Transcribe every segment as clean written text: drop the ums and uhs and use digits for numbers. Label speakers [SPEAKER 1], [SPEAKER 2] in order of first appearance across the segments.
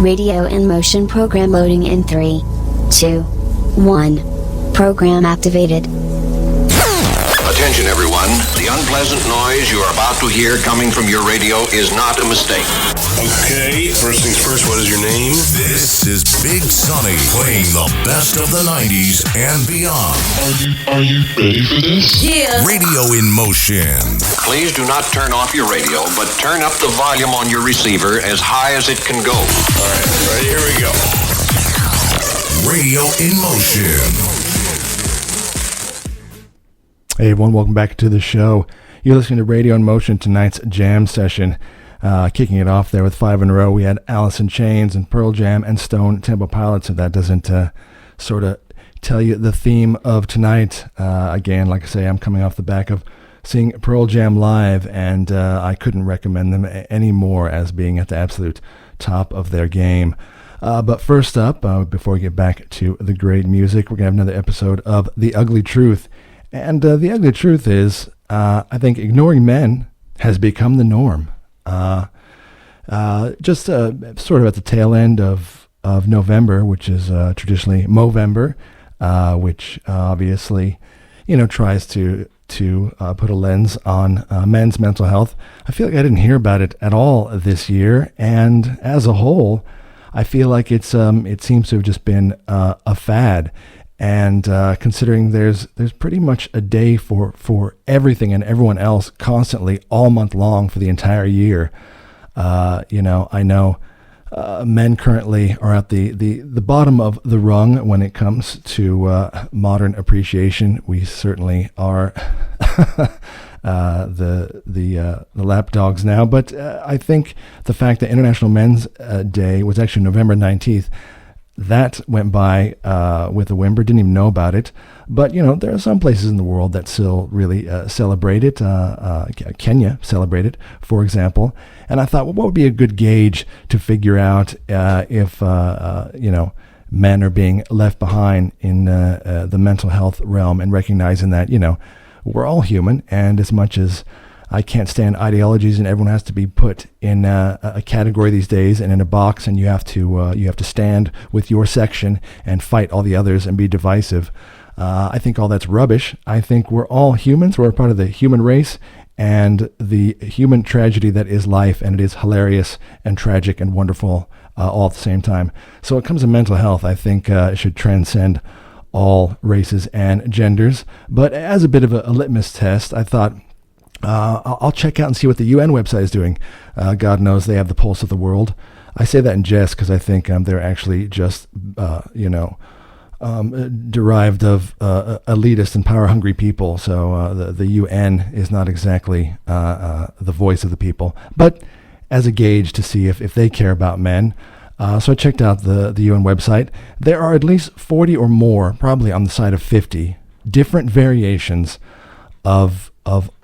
[SPEAKER 1] Radio in motion program loading in 3, 2, 1. Program activated.
[SPEAKER 2] Attention everyone, the unpleasant noise you are about to hear coming from your radio is not a mistake.
[SPEAKER 3] Okay, first things first, what is your name?
[SPEAKER 4] This is Big Sonny playing the best of the 90s and beyond.
[SPEAKER 5] Are you ready for this?
[SPEAKER 4] Yeah. Radio in motion.
[SPEAKER 2] Please do not turn off your radio, but turn up the volume on your receiver as high as it can go.
[SPEAKER 3] All right, ready? Here we go.
[SPEAKER 4] Radio in motion.
[SPEAKER 6] Hey everyone, welcome back to the show. You're listening to Radio in Motion, tonight's jam session. Kicking it off there with 5 in a row, we had Alice in Chains and Pearl Jam and Stone Temple Pilots. If that doesn't sort of tell you the theme of tonight, again, like I say, I'm coming off the back of seeing Pearl Jam live, and I couldn't recommend them any more as being at the absolute top of their game. But first up, before we get back to the great music, we're going to have another episode of The Ugly Truth. And the ugly truth is, I think ignoring men has become the norm. Just sort of at the tail end of November, which is traditionally Movember, which obviously, tries to put a lens on men's mental health. I feel like I didn't hear about it at all this year, and as a whole, I feel like it seems to have just been a fad. And considering there's pretty much a day for everything and everyone else constantly all month long for the entire year, I know men currently are at the bottom of the rung when it comes to modern appreciation. We certainly are the lapdogs now. But I think the fact that International Men's Day was actually November 19th, that went by with a whimper. Didn't even know about it. But, there are some places in the world that still really celebrate it. Kenya celebrated, for example. And I thought, well, what would be a good gauge to figure out if, men are being left behind in the mental health realm, and recognizing that, we're all human. And as much as I can't stand ideologies and everyone has to be put in a category these days and in a box, and you have to stand with your section and fight all the others and be divisive. I think all that's rubbish. I think we're all humans. We're a part of the human race and the human tragedy that is life, and it is hilarious and tragic and wonderful all at the same time. So when it comes to mental health, I think it should transcend all races and genders. But as a bit of a litmus test, I thought, I'll check out and see what the UN website is doing. God knows they have the pulse of the world. I say that in jest because I think they're actually just, derived of elitist and power-hungry people. So the UN is not exactly the voice of the people, but as a gauge to see if they care about men. So I checked out the UN website. There are at least 40 or more, probably on the side of 50, different variations of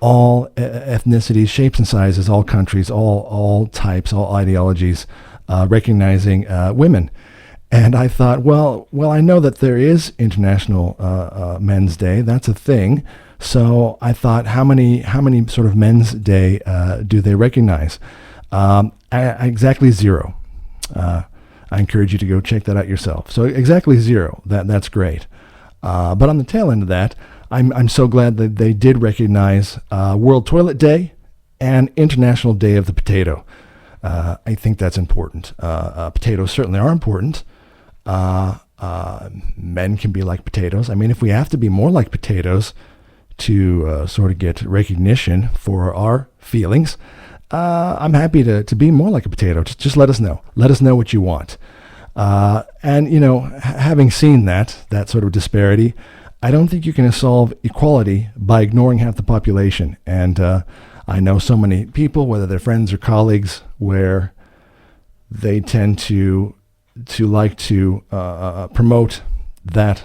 [SPEAKER 6] all ethnicities, shapes and sizes, all countries, all types, all ideologies, recognizing women. And I thought, well, I know that there is International Men's Day. That's a thing. So I thought, how many sort of Men's Day do they recognize? Exactly 0. I encourage you to go check that out yourself. So exactly 0. That's great. But on the tail end of that, I'm so glad that they did recognize World Toilet Day and International Day of the Potato. I think that's important. Potatoes certainly are important. Men can be like potatoes. I mean, if we have to be more like potatoes to sort of get recognition for our feelings, I'm happy to be more like a potato. Just let us know. Let us know what you want. And, having seen that sort of disparity, I don't think you can solve equality by ignoring half the population. And I know so many people, whether they're friends or colleagues, where they tend to like to promote that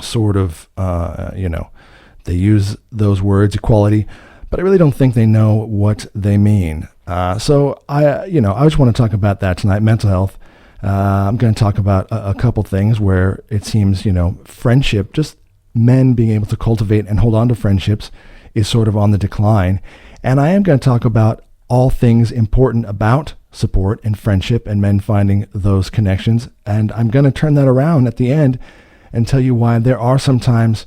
[SPEAKER 6] sort of, they use those words, equality, but I really don't think they know what they mean. So I just want to talk about that tonight, mental health. I'm going to talk about a couple things where it seems, friendship, just men being able to cultivate and hold on to friendships is sort of on the decline. And I am going to talk about all things important about support and friendship and men finding those connections. And I'm going to turn that around at the end and tell you why there are some times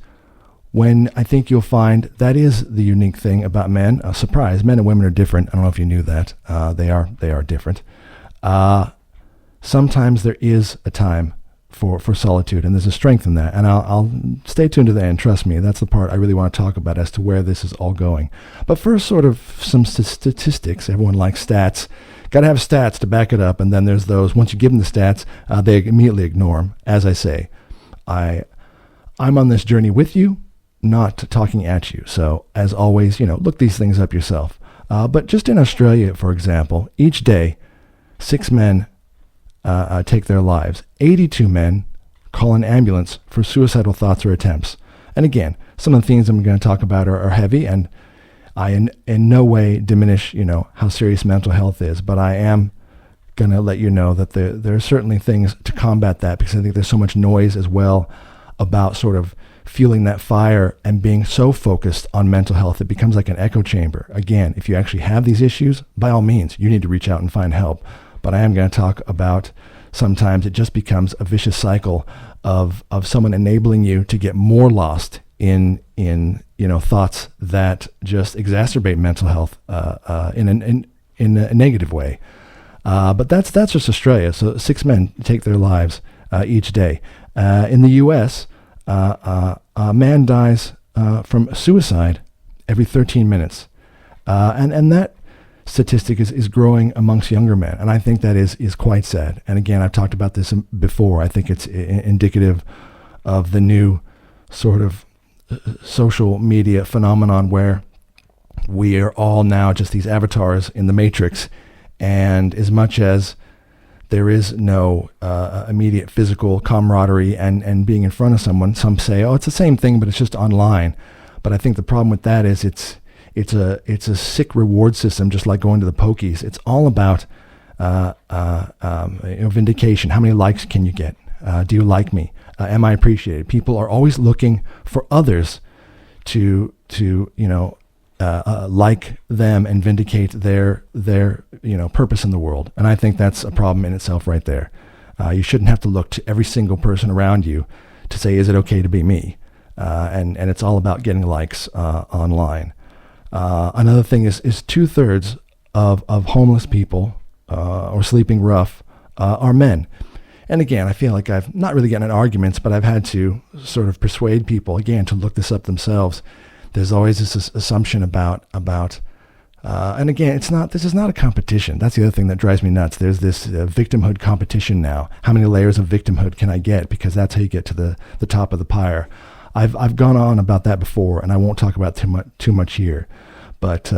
[SPEAKER 6] when I think you'll find that is the unique thing about men. A surprise, men and women are different. I don't know if you knew that. They are different. Sometimes there is a time for solitude, and there's a strength in that. And I'll stay tuned to the end. Trust me, that's the part I really want to talk about as to where this is all going. But first, sort of some statistics. Everyone likes stats. Got to have stats to back it up. And then there's those, once you give them the stats, they immediately ignore them. As I say, I'm on this journey with you, not talking at you. So as always, look these things up yourself. But just in Australia, for example, each day, 6 men take their lives. 82 men call an ambulance for suicidal thoughts or attempts. And again, some of the things I'm going to talk about are heavy, and I in no way diminish, how serious mental health is, but I am going to let you know that there are certainly things to combat that, because I think there's so much noise as well about sort of feeling that fire and being so focused on mental health, it becomes like an echo chamber. Again, if you actually have these issues, by all means, you need to reach out and find help. But I am going to talk about sometimes it just becomes a vicious cycle of someone enabling you to get more lost in thoughts that just exacerbate mental health in a negative way. But that's just Australia. So 6 men take their lives each day. In the U.S., a man dies from suicide every 13 minutes. And that statistic is growing amongst younger men. And I think that is quite sad. And again, I've talked about this before. I think it's indicative of the new sort of social media phenomenon where we are all now just these avatars in the matrix. And as much as there is no immediate physical camaraderie and being in front of someone, some say, oh, it's the same thing, but it's just online. But I think the problem with that is it's a sick reward system, just like going to the pokies. It's all about vindication. How many likes can you get? Do you like me? Am I appreciated? People are always looking for others to like them and vindicate their purpose in the world. And I think that's a problem in itself right there. You shouldn't have to look to every single person around you to say, is it okay to be me? And it's all about getting likes online. Another thing is 2/3 of homeless people or sleeping rough are men. And again, I feel like I've not really gotten in arguments, but I've had to sort of persuade people, again, to look this up themselves. There's always this assumption about and again, this is not a competition. That's the other thing that drives me nuts. There's this victimhood competition now. How many layers of victimhood can I get? Because that's how you get to the top of the pyre. I've gone on about that before, and I won't talk about too much here. But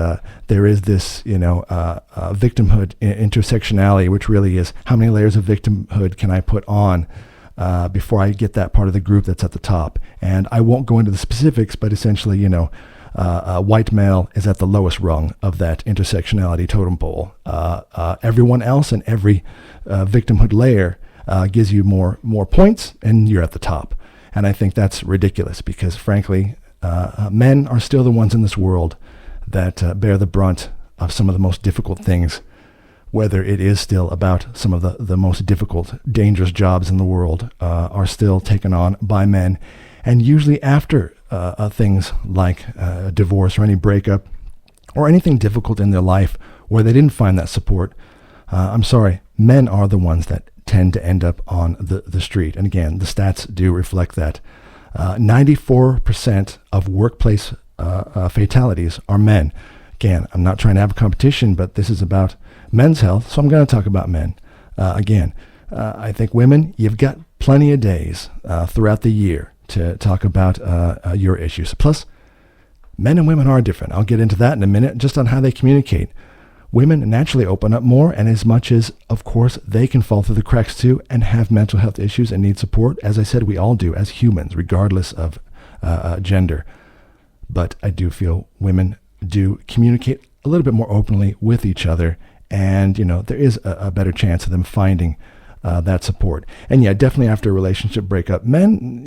[SPEAKER 6] there is this, victimhood intersectionality, which really is how many layers of victimhood can I put on before I get that part of the group that's at the top. And I won't go into the specifics, but essentially, white male is at the lowest rung of that intersectionality totem pole. Everyone else in every victimhood layer gives you more points, and you're at the top. And I think that's ridiculous because, frankly, men are still the ones in this world that bear the brunt of some of the most difficult things, whether it is still about some of the most difficult, dangerous jobs in the world are still taken on by men. And usually after things like divorce or any breakup or anything difficult in their life where they didn't find that support, I'm sorry, men are the ones that tend to end up on the street. And again, the stats do reflect that. 94% of workplace fatalities are men. Again, I'm not trying to have a competition, but this is about men's health, so I'm going to talk about men. I think women, you've got plenty of days throughout the year to talk about your issues. Plus, men and women are different. I'll get into that in a minute, just on how they communicate. Women naturally open up more, and as much as, of course, they can fall through the cracks too and have mental health issues and need support, as I said, we all do as humans, regardless of gender. But I do feel women do communicate a little bit more openly with each other, and there is a better chance of them finding that support. And yeah, definitely after a relationship breakup, men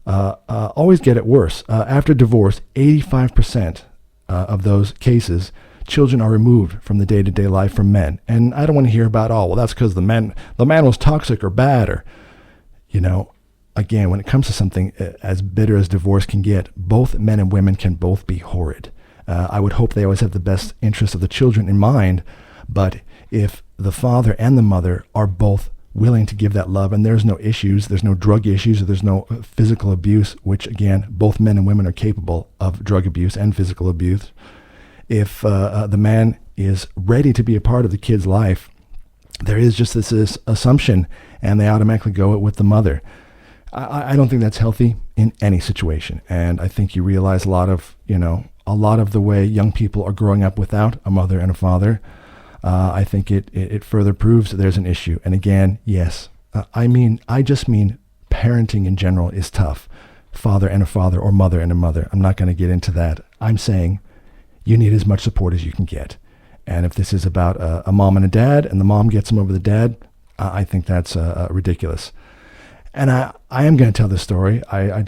[SPEAKER 6] always get it worse. After divorce, 85% of those cases children are removed from the day-to-day life from men. And I don't want to hear about, oh, well, that's because the man was toxic or bad, or, again, when it comes to something as bitter as divorce can get, both men and women can both be horrid. I would hope they always have the best interests of the children in mind, but if the father and the mother are both willing to give that love, and there's no issues, there's no drug issues, or there's no physical abuse, which again, both men and women are capable of drug abuse and physical abuse. If the man is ready to be a part of the kid's life, there is just this assumption, and they automatically go with the mother. I don't think that's healthy in any situation, and I think you realize a lot of the way young people are growing up without a mother and a father. I think it further proves that there's an issue. And again, yes, I just mean parenting in general is tough. Father and a father, or mother and a mother. I'm not going to get into that. I'm saying you need as much support as you can get. And if this is about a mom and a dad, and the mom gets them over the dad, I think that's ridiculous. And I am going to tell this story. I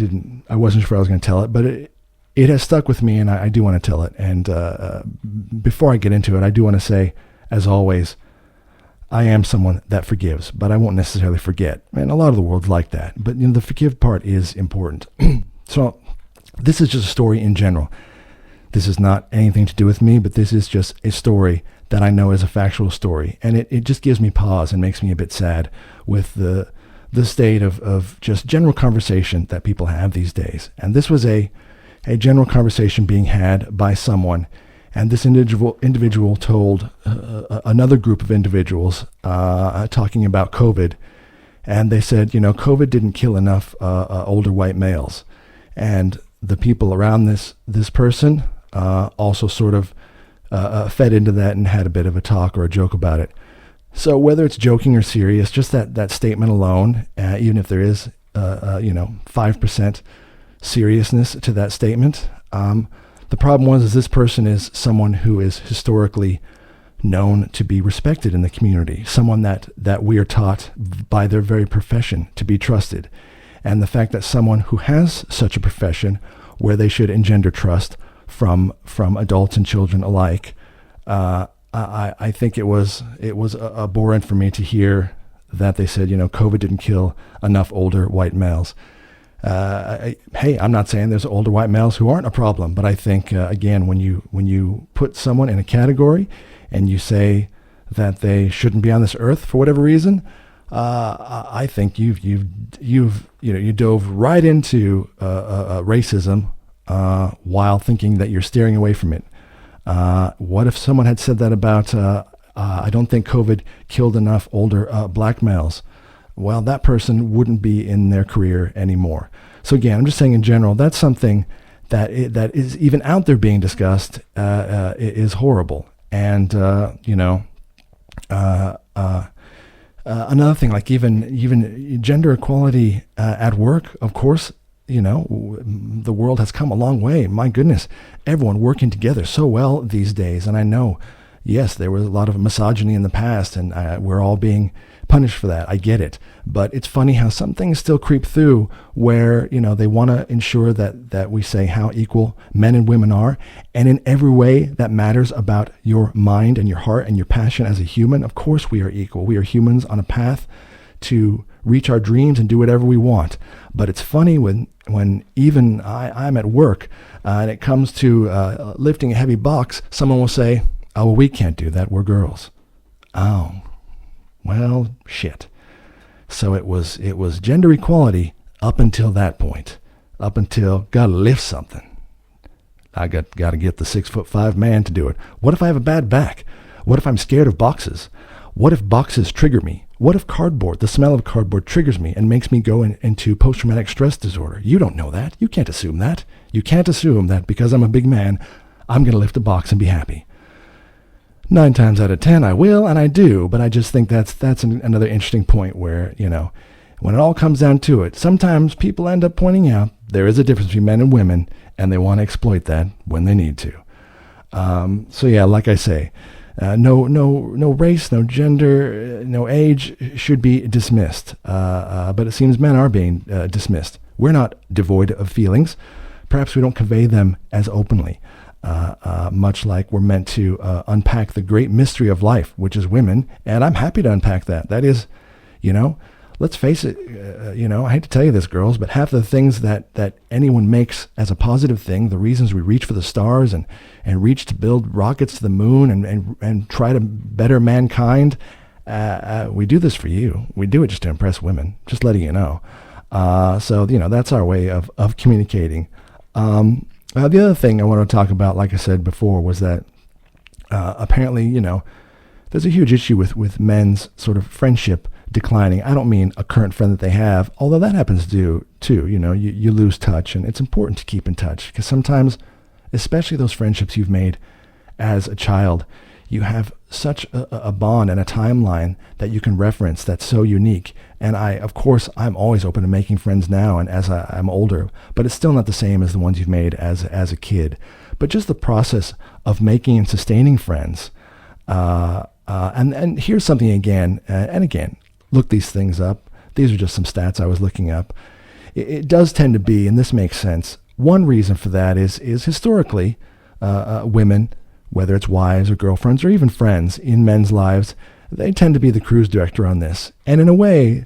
[SPEAKER 6] wasn't sure I was going to tell it, but it has stuck with me, and I do want to tell it. And before I get into it, I do want to say, as always, I am someone that forgives, but I won't necessarily forget. And a lot of the world's like that. But the forgive part is important. So this is just a story in general. This is not anything to do with me, but this is just a story that I know is a factual story. And it just gives me pause and makes me a bit sad with the state of just general conversation that people have these days. And this was a general conversation being had by someone, and this individual told another group of individuals talking about COVID, and they said, COVID didn't kill enough older white males. And the people around this person also sort of fed into that and had a bit of a talk or a joke about it. So whether it's joking or serious, just that statement alone, even if there is 5% seriousness to that statement, the problem is this person is someone who is historically known to be respected in the community, someone that we are taught by their very profession to be trusted. And the fact that someone who has such a profession where they should engender trust from adults and children alike, I think it was abhorrent for me to hear that they said, COVID didn't kill enough older white males. Hey, I'm not saying there's older white males who aren't a problem, but I think again, when you put someone in a category and you say that they shouldn't be on this earth for whatever reason, I think you dove right into racism while thinking that you're steering away from it. What if someone had said that about I don't think COVID killed enough older black males? Well, that person wouldn't be in their career anymore. So again, I'm just saying in general, that's something that is even out there being discussed is horrible. And another thing, like even gender equality at work, of course, the world has come a long way. My goodness, everyone working together so well these days. And I know, yes, there was a lot of misogyny in the past, and we're all being punished for that. I get it. But it's funny how some things still creep through where, they want to ensure that we say how equal men and women are. And in every way that matters about your mind and your heart and your passion as a human, of course we are equal. We are humans on a path to reach our dreams and do whatever we want. But it's funny when even I'm at work and it comes to lifting a heavy box, someone will say, oh, well, we can't do that. We're girls. Oh, well, shit. So it was gender equality up until that point, up until gotta lift something. I got to get the 6'5" man to do it. What if I have a bad back? What if I'm scared of boxes? What if boxes trigger me? What if the smell of cardboard triggers me and makes me go into post-traumatic stress disorder? You don't know that. You can't assume that. You can't assume that because I'm a big man, I'm going to lift a box and be happy. 9 times out of 10, I will, and I do, but I just think that's another interesting point where, when it all comes down to it, sometimes people end up pointing out there is a difference between men and women, and they want to exploit that when they need to. So yeah, like I say, no race, no gender, no age should be dismissed. But it seems men are being dismissed. We're not devoid of feelings. Perhaps we don't convey them as openly. much like we're meant to unpack the great mystery of life, which is women. And I'm happy to unpack that. That is, let's face it, I hate to tell you this, girls, but half the things that anyone makes as a positive thing, the reasons we reach for the stars and reach to build rockets to the moon and try to better mankind, we do this for you. We do it just to impress women, just letting you know. So that's our way of communicating. The other thing I want to talk about, like I said before, was that apparently, there's a huge issue with men's sort of friendship declining. I don't mean a current friend that they have, although that happens to too. You lose touch, and it's important to keep in touch because sometimes, especially those friendships you've made as a child, you have such a bond and a timeline that you can reference that's so unique. And I'm always open to making friends now and as I'm older, but it's still not the same as the ones you've made as a kid. But just the process of making and sustaining friends. And here's something again, look these things up. These are just some stats I was looking up. It does tend to be, and this makes sense, one reason for that is historically women, whether it's wives or girlfriends or even friends in men's lives, they tend to be the cruise director on this. And in a way,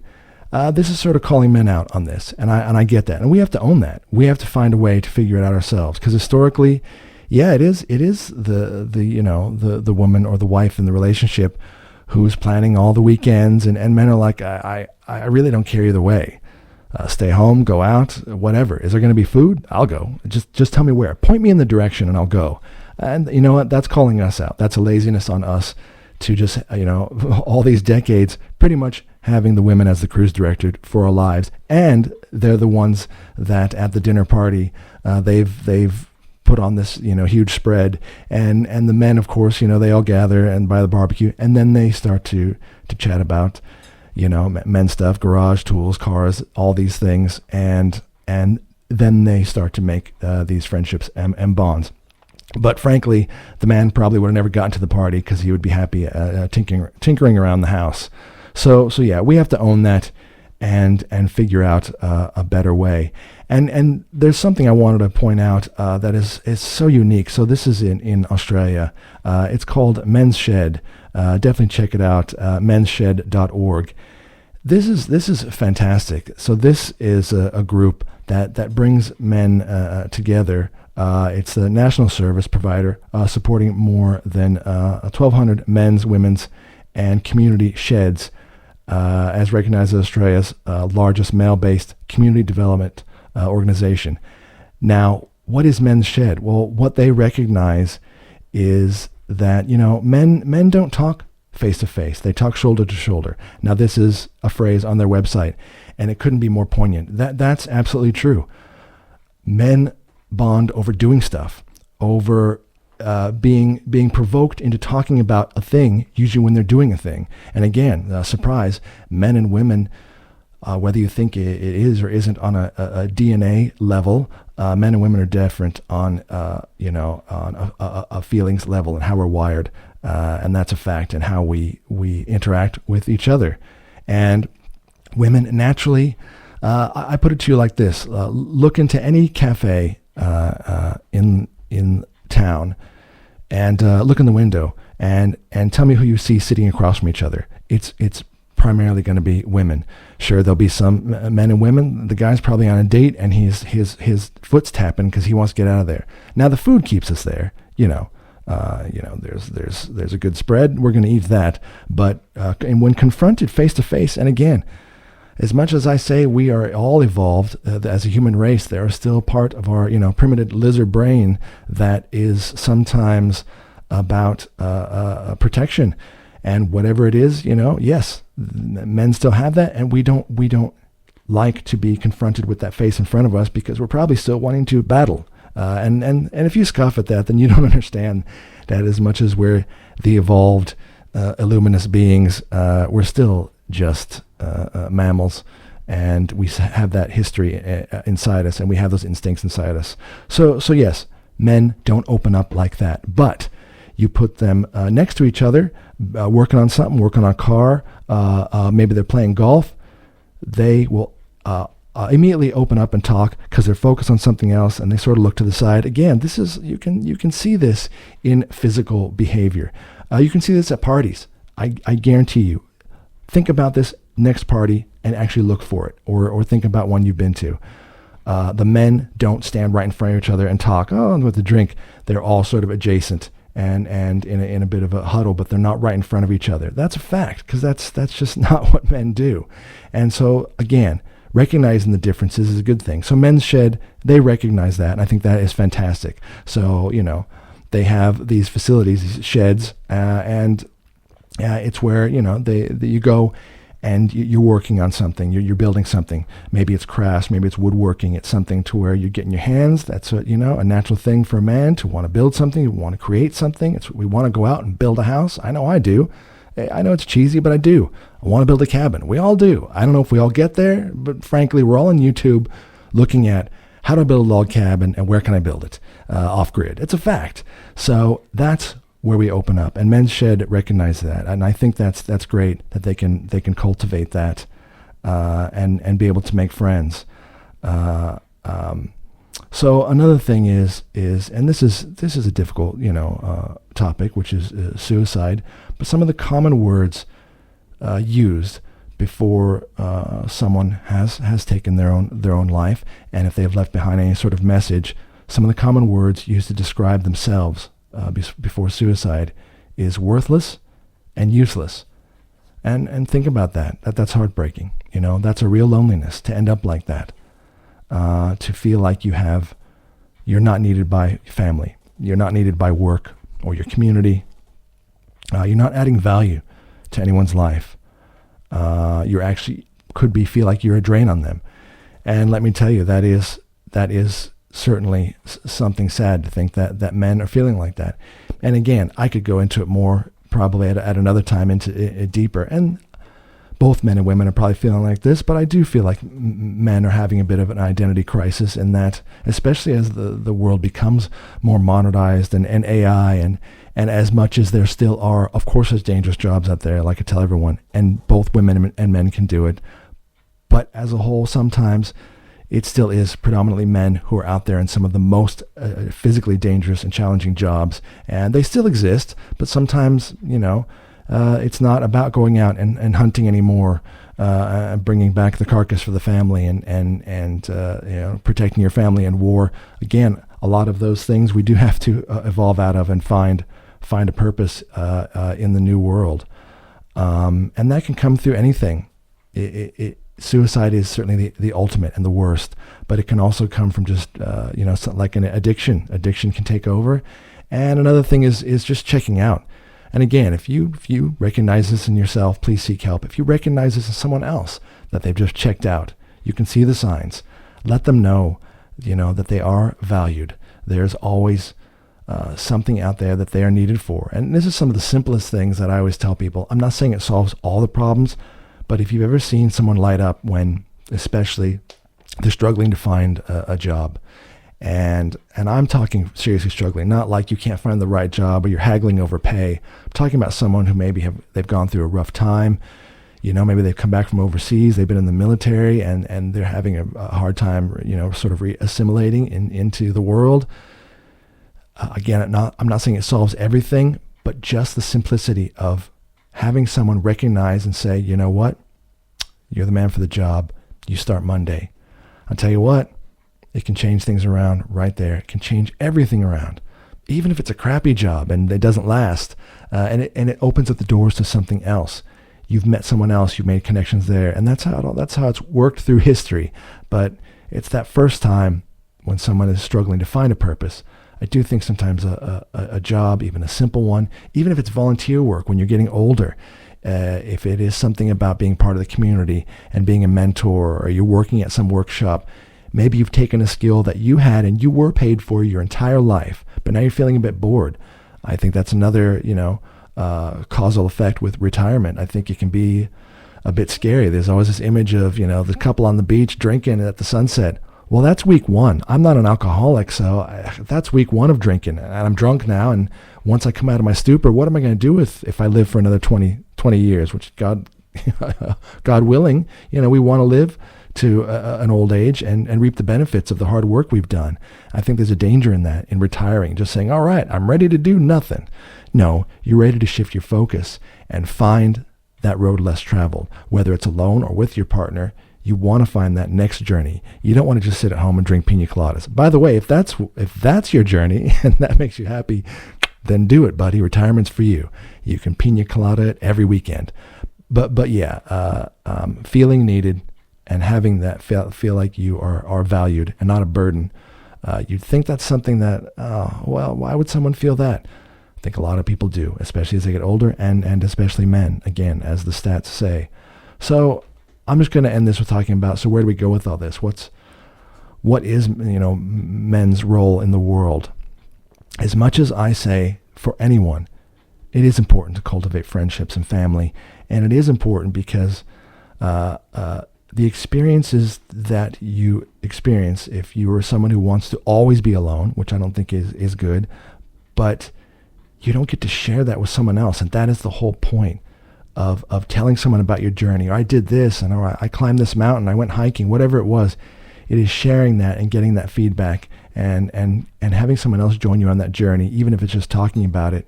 [SPEAKER 6] this is sort of calling men out on this. And I get that. And we have to own that. We have to find a way to figure it out ourselves. Because historically, it is the woman or the wife in the relationship who's planning all the weekends. And men are like, I really don't care either way. Stay home, go out, whatever. Is there going to be food? I'll go. Just tell me where. Point me in the direction and I'll go. And you know what? That's calling us out. That's a laziness on us to just, all these decades pretty much having the women as the cruise director for our lives. And they're the ones that at the dinner party, they've put on this, huge spread. And the men, of course, they all gather and by the barbecue. And then they start to chat about, men stuff, garage tools, cars, all these things. And then they start to make these friendships and bonds. But frankly, the man probably would have never gotten to the party because he would be happy tinkering around the house. So yeah, we have to own that and figure out a better way. And there's something I wanted to point out that is so unique. So this is in Australia. It's called Men's Shed. Definitely check it out. mensshed.org. This is fantastic. So this is a group that brings men together. It's the national service provider supporting more than 1,200 men's, women's, and community sheds, as recognized as Australia's largest male-based community development organization. Now, what is Men's Shed? Well, what they recognize is that men don't talk face-to-face. They talk shoulder-to-shoulder. Now, this is a phrase on their website, and it couldn't be more poignant. That's absolutely true. Men bond over doing stuff, over being provoked into talking about a thing, usually when they're doing a thing. And again, surprise, men and women, whether you think it is or isn't on a DNA level, men and women are different on a feelings level and how we're wired, and that's a fact, and how we interact with each other. And women naturally, I put it to you like this: look into any cafe in town, and look in the window, and tell me who you see sitting across from each other. It's primarily going to be women. Sure, there'll be some men and women. The guy's probably on a date, and his foot's tapping because he wants to get out of there. Now the food keeps us there. There's a good spread. We're going to eat that. But and when confronted face to face, and again, as much as I say we are all evolved as a human race, there are still part of our, primitive lizard brain that is sometimes about protection, and whatever it is, yes, men still have that, and we don't like to be confronted with that face in front of us because we're probably still wanting to battle. And if you scoff at that, then you don't understand that as much as we're the evolved, illuminous beings, we're still just mammals, and we have that history inside us, and we have those instincts inside us. So yes, men don't open up like that, but you put them next to each other, working on something, working on a car, maybe they're playing golf, they will immediately open up and talk because they're focused on something else and they sort of look to the side. Again, this is you can see this in physical behavior. You can see this at parties. I guarantee you. Think about this next party and actually look for it, or think about one you've been to. The men don't stand right in front of each other and talk, with the drink. They're all sort of adjacent and in a bit of a huddle, but they're not right in front of each other. That's a fact, because that's just not what men do. And so, again, recognizing the differences is a good thing. So Men's Shed, they recognize that, and I think that is fantastic. So, they have these facilities, these sheds, and it's where, you go and you're working on something, you're building something. Maybe it's crafts, maybe it's woodworking. It's something to where you're getting your hands. That's a natural thing for a man to want to build something, to want to create something. We want to go out and build a house. I know I do. I know it's cheesy, but I do. I want to build a cabin. We all do. I don't know if we all get there, but frankly, we're all on YouTube looking at how to build a log cabin and where can I build it off grid. It's a fact. So that's where we open up, and Men's Shed recognize that, and I think that's great that they can cultivate that and be able to make friends. So another thing is, and this is a difficult topic, which is suicide, but some of the common words used before someone has taken their own life, and if they have left behind any sort of message, some of the common words used to describe themselves before suicide is worthless and useless. And think about that's heartbreaking. That's a real loneliness to end up like that, to feel like you're not needed by family, you're not needed by work or your community, you're not adding value to anyone's life. You're actually feel like you're a drain on them. And let me tell you, that is certainly something sad to think that men are feeling like that. And again, I could go into it more probably at another time, into it deeper. And both men and women are probably feeling like this, but I do feel like men are having a bit of an identity crisis in that, especially as the world becomes more modernized and AI and as much as there still are, of course, there's dangerous jobs out there, like I tell everyone, and both women and men can do it. But as a whole, sometimes it still is predominantly men who are out there in some of the most physically dangerous and challenging jobs, and they still exist, but sometimes, it's not about going out and hunting anymore, bringing back the carcass for the family and protecting your family in war. Again, a lot of those things we do have to evolve out of and find a purpose in the new world, and that can come through anything. Suicide is certainly the ultimate and the worst, but it can also come from just something like an addiction. Addiction can take over, and another thing is just checking out. And again, if you recognize this in yourself, please seek help. If you recognize this in someone else, that they've just checked out, you can see the signs. Let them know, that they are valued. There's always something out there that they are needed for. And this is some of the simplest things that I always tell people. I'm not saying it solves all the problems, but if you've ever seen someone light up when, especially, they're struggling to find a job, and I'm talking seriously struggling, not like you can't find the right job or you're haggling over pay. I'm talking about someone who maybe they've gone through a rough time. Maybe they've come back from overseas, they've been in the military, and they're having a hard time, sort of assimilating into the world. Again, I'm not saying it solves everything, but just the simplicity of having someone recognize and say, you know what, you're the man for the job, you start Monday. I'll tell you what, it can change things around right there. It can change everything around, even if it's a crappy job and it doesn't last, and it opens up the doors to something else. You've met someone else, you've made connections there, and that's how it's worked through history. But it's that first time when someone is struggling to find a purpose. I do think sometimes a job, even a simple one, even if it's volunteer work when you're getting older, if it is something about being part of the community and being a mentor, or you're working at some workshop, maybe you've taken a skill that you had and you were paid for your entire life, but now you're feeling a bit bored. I think that's another, causal effect with retirement. I think it can be a bit scary. There's always this image of, the couple on the beach drinking at the sunset. Well, that's week one. I'm not an alcoholic, so that's week one of drinking. And I'm drunk now, and once I come out of my stupor, what am I going to do if I live for another 20 years, which God willing, we want to live to an old age and reap the benefits of the hard work we've done. I think there's a danger in that, in retiring, just saying, all right, I'm ready to do nothing. No, you're ready to shift your focus and find that road less traveled, whether it's alone or with your partner. You want to find that next journey. You don't want to just sit at home and drink pina coladas. By the way, if that's your journey and that makes you happy, then do it, buddy. Retirement's for you. You can pina colada it every weekend. But yeah, feeling needed and having that feel like you are valued and not a burden. You'd think that's something that, well, why would someone feel that? I think a lot of people do, especially as they get older and especially men, again, as the stats say. So I'm just going to end this with talking about, so where do we go with all this? What is, men's role in the world? As much as I say for anyone, it is important to cultivate friendships and family. And it is important because the experiences that you experience, if you are someone who wants to always be alone, which I don't think is good, but you don't get to share that with someone else. And that is the whole point of telling someone about your journey. Or I did this, and or I climbed this mountain, I went hiking, whatever it was. It is sharing that and getting that feedback and having someone else join you on that journey, even if it's just talking about it.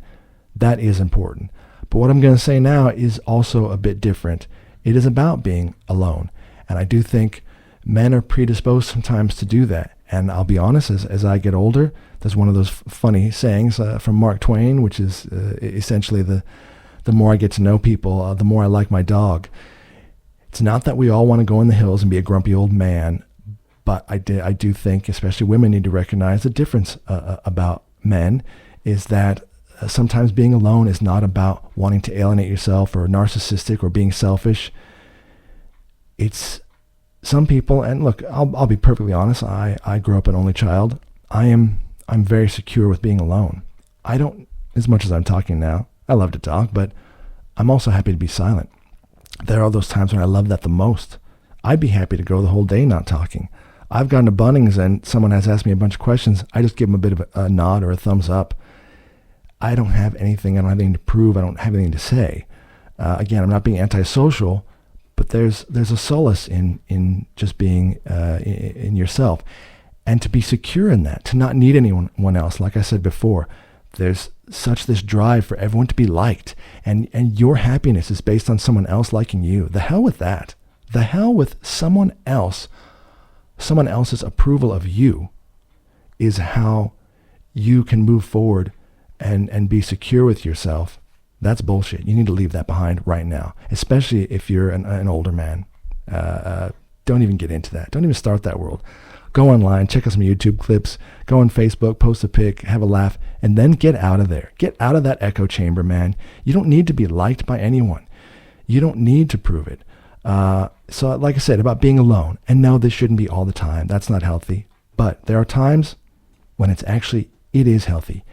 [SPEAKER 6] That is important. But what I'm going to say now is also a bit different. It is about being alone. And I do think men are predisposed sometimes to do that. And I'll be honest, as I get older, there's one of those funny sayings from Mark Twain, which is essentially the more I get to know people, the more I like my dog. It's not that we all want to go in the hills and be a grumpy old man, but I do think, especially women, need to recognize the difference about men is that sometimes being alone is not about wanting to alienate yourself or narcissistic or being selfish. It's some people, and look, I'll be perfectly honest. I grew up an only child. I'm very secure with being alone. I don't, as much as I'm talking now, I love to talk, but I'm also happy to be silent. There are those times when I love that the most. I'd be happy to go the whole day not talking. I've gone to Bunnings and someone has asked me a bunch of questions. I just give them a bit of a nod or a thumbs up. I don't have anything. I don't have anything to prove. I don't have anything to say. Again, I'm not being antisocial, but there's a solace in just being in yourself, and to be secure in that, to not need anyone else. Like I said before, there's such this drive for everyone to be liked, and your happiness is based on someone else liking you. The hell with that. The hell with someone else's approval of you is how you can move forward and be secure with yourself. That's bullshit. You need to leave that behind right now, especially if you're an older man. Don't even get into that. Don't even start that world. Go online, check out some YouTube clips, go on Facebook, post a pic, have a laugh, and then get out of there. Get out of that echo chamber, man. You don't need to be liked by anyone. You don't need to prove it. So like I said, about being alone, and no, this shouldn't be all the time. That's not healthy. But there are times when it is healthy.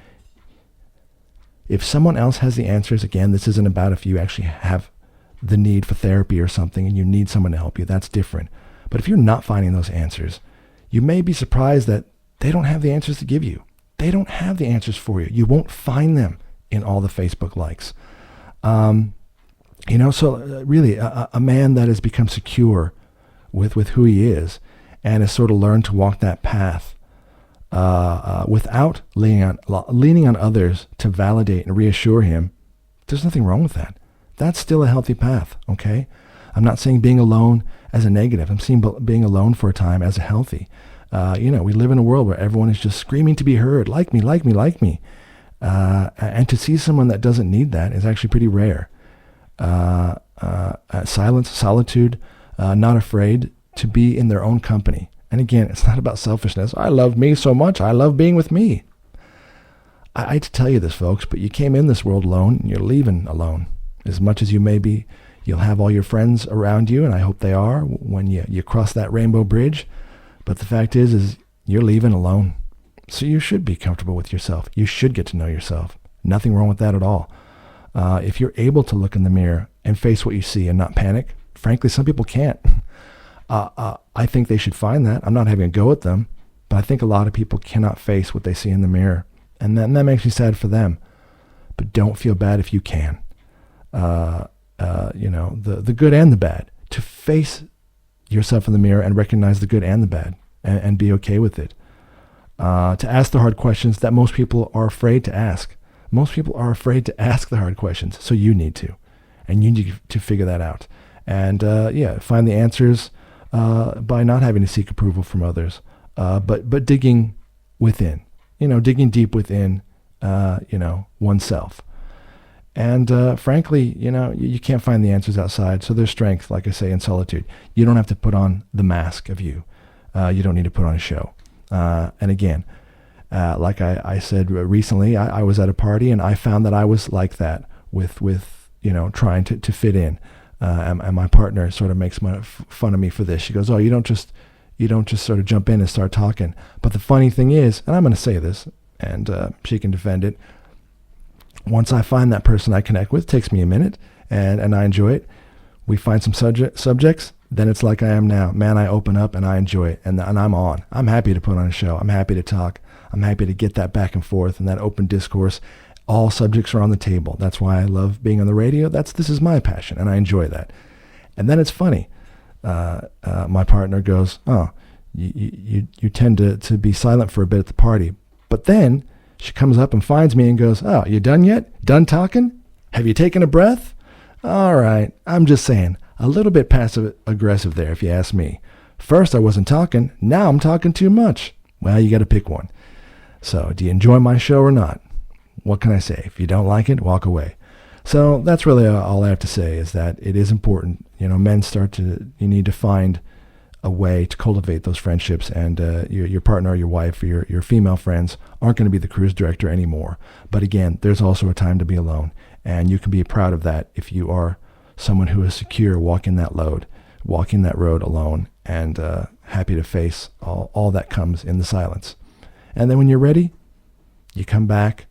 [SPEAKER 6] If someone else has the answers, again, this isn't about if you actually have the need for therapy or something and you need someone to help you. That's different. But if you're not finding those answers, you may be surprised that they don't have the answers to give you. They don't have the answers for you. You won't find them in all the Facebook likes. So really a man that has become secure with who he is and has sort of learned to walk that path without leaning on others to validate and reassure him, there's nothing wrong with that. That's still a healthy path, okay? I'm not saying being alone as a negative. I'm seeing being alone for a time as a healthy. We live in a world where everyone is just screaming to be heard, like me, like me, like me. And to see someone that doesn't need that is actually pretty rare. Silence, solitude, not afraid to be in their own company. And again, it's not about selfishness. I love me so much. I love being with me. I hate to tell you this, folks, but you came in this world alone and you're leaving alone. As much as you may be, you'll have all your friends around you, and I hope they are when you cross that rainbow bridge. But the fact is you're leaving alone. So you should be comfortable with yourself. You should get to know yourself. Nothing wrong with that at all. If you're able to look in the mirror and face what you see and not panic, frankly, some people can't. I think they should find that. I'm not having a go at them, but I think a lot of people cannot face what they see in the mirror. And that makes me sad for them. But don't feel bad if you can. The good and the bad. To face yourself in the mirror and recognize the good and the bad, and be okay with it. To ask the hard questions that most people are afraid to ask. Most people are afraid to ask the hard questions, so you need to. And you need to figure that out. And find the answers by not having to seek approval from others, but digging within, digging deep within, oneself. And frankly, you can't find the answers outside. So there's strength, like I say, in solitude. You don't have to put on the mask of you. You don't need to put on a show. And again, like I said recently, I was at a party and I found that I was like that with trying to fit in. And my partner sort of makes fun of me for this. She goes, "Oh, you don't just sort of jump in and start talking." But the funny thing is, and I'm going to say this, and she can defend it. Once I find that person I connect with, it takes me a minute, and I enjoy it. We find some subjects, then it's like I am now. Man, I open up and I enjoy it, and I'm on. I'm happy to put on a show. I'm happy to talk. I'm happy to get that back and forth and that open discourse. All subjects are on the table. That's why I love being on the radio. This is my passion, and I enjoy that. And then it's funny. My partner goes, "Oh, you tend to be silent for a bit at the party," but then she comes up and finds me and goes, "Oh, you done yet? Done talking? Have you taken a breath?" All right, I'm just saying, a little bit passive-aggressive there, if you ask me. First I wasn't talking, now I'm talking too much. Well, you got to pick one. So, do you enjoy my show or not? What can I say? If you don't like it, walk away. So that's really all I have to say, is that it is important. Men you need to find a way to cultivate those friendships, and your partner or your wife or your female friends aren't going to be the cruise director anymore. But again, there's also a time to be alone, and you can be proud of that if you are someone who is secure walking that road alone, and happy to face all that comes in the silence. And then when you're ready, you come back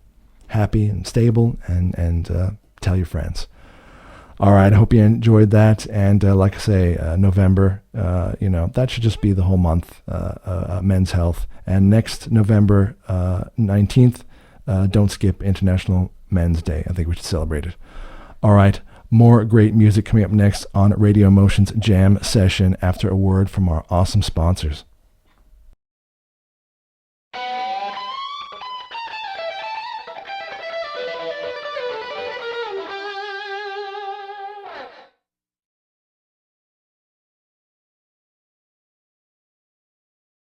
[SPEAKER 6] happy and stable, and tell your friends. All right, I hope you enjoyed that. And like I say, November, that should just be the whole month, Men's Health. And next November 19th, don't skip International Men's Day. I think we should celebrate it. All right, more great music coming up next on Radio Emotion's Jam Session after a word from our awesome sponsors.